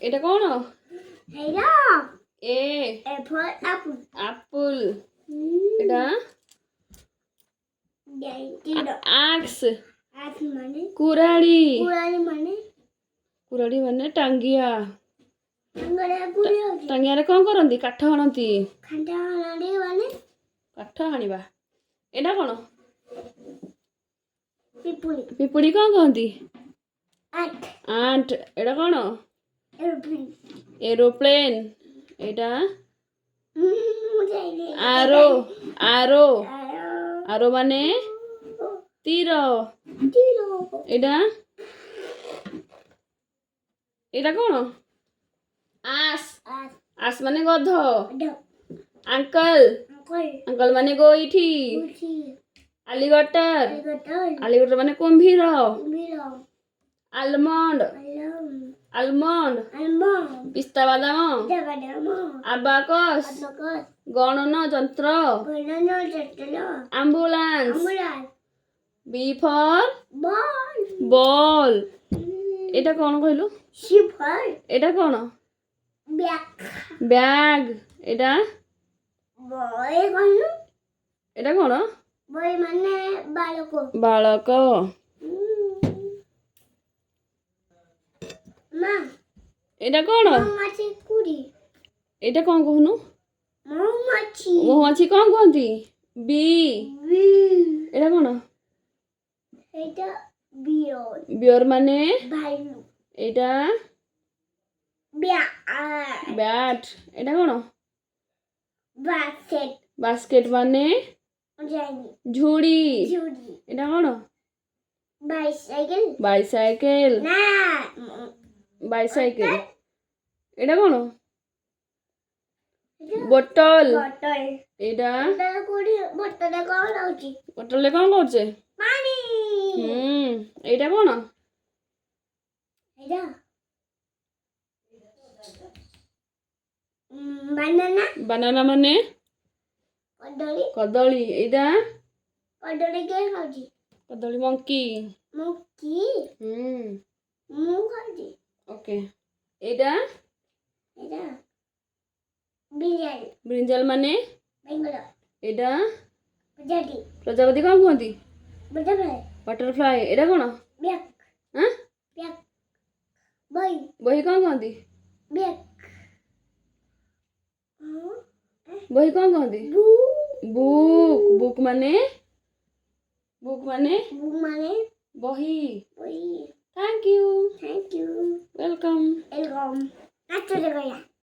এটা কোন এইটা এ ফল আপেল আপেল এটা আক্স আজ মানে কুরাড়ি কুড়ালি মানে টাଙ୍ଗିଆ টাঙ্গারে কুড়ি ହଉଛି টাଙ୍ଗିଆରେ କଣ କରନ୍ତି କାଠ ହାଣନ୍ତି ଖାଣ୍ଟା ହାଣ୍ଡି ମାନେ କାଠ ହାଣିବା ଏଇଟା କଣ ପିପୁଳି ପିପୁଡ଼ି କଣ କହନ୍ତି ଆଠ ଆଣ୍ଟ ଏଇଟା କଣ ଏରୋପ୍ଲେନ ଏରୋପ୍ଲେନ୍ ଏଇଟା ମୁଁ ଯାଇନି ଆରୋ ଆରୋ ଆରୋ ମାନେ ତୀର ତିଲୋ ଏଇଟା ଏଇଟା କଣ ଆସ୍ ଆজ ଆସ୍ ମାନେ ଗଧ ড ଆଙ୍କଲ কল ଆଙ୍କଲ ମାନେ ଗୋଇଠି উঠি ଆଲିଗଟର গটল ଆଲିଗଟର ମାନେ କୁମ୍ଭୀର বিলো ଆଲମଣ୍ଡ আলম ଆଲମଣ୍ଡ আলমো ପିସ୍ତା ବାଦାମ দেবাদামো ଆବାକସ୍ আবকস ଗଣନ ଯନ୍ତ୍ର বনানো চটলো ଆମ୍ବୁଲାନ୍ସ আমুলাল ବି ଫର୍ বল ବଲ୍ ଏଇଟା କଣ କହିଲୁ শিফর ଏଇଟା କଣ ব্যাক ବ୍ୟାଗ ଏଇଟା বই কোন ଏଇଟା କଣ বই মানে বালক ବାଳକ মা ଏଇଟା କଣ মৌমাছি কুড়ি ଏଇଟା କଣ କହୁନୁ মৌমাছি ମହୁମାଛି କଣ କୁହନ୍ତି ବି বি ଏଇଟା କଣ এটা বিয়ল ବିୟର ମାନେ ভালু ଏଇଟା ব্যাট ବ୍ୟାଟ ଏଇଟା କଣ বাসেট ବାସ୍କେଟ ମାନେ জানি ଝୁଡ଼ି ঝুড়ি ଏଇଟା କଣ বাইসাইকেল ବାଇସାଇକେଲ না ବାଇସାଇକେଲ ଏଇଟା କଣ ବୋଟଲ বটল ଏଇଟା বটল কুড়ি বটলে কଣ ରହୁଛି ବୋଟଲରେ କଣ କରୁଛେ ପାଣି ଏଇଟା କଣ ଏଇଟା ବାନାନା ବାନାନା ମାନେ କଦଳୀ କଦଳୀ ଏଇଟା କଦଳୀ କିଏ ଖାଉଛି କଦଳୀ ମଙ୍କି ମୁଁ କି ମୁଁ ଖାଉଛି ଓକେ ଏଇଟା ଏଇଟା ବିରିୟାନୀ ବ୍ରିଞ୍ଜାଲ ମାନେ ବେଙ୍ଗଲ ଏଇଟା ଜାଟି ପ୍ରଜାପତି କଣ କୁହନ୍ତି ବଟରଫ୍ଲାଏ ବଟରଫ୍ଲାଏ ଏଇଟା କଣ ବ୍ୟାକ୍ ଆଁ ବ୍ୟାକ୍ ବଇ ବହି କଣ କହନ୍ତି ବ୍ୟାକ୍ ବହି କଣ କହନ୍ତି ବୁ ବୁକ୍ ବୁକ୍ ମାନେ ବୁ ମାନେ ବହି ବଇ thank you thank you welcome এরকম নাচতে গয়া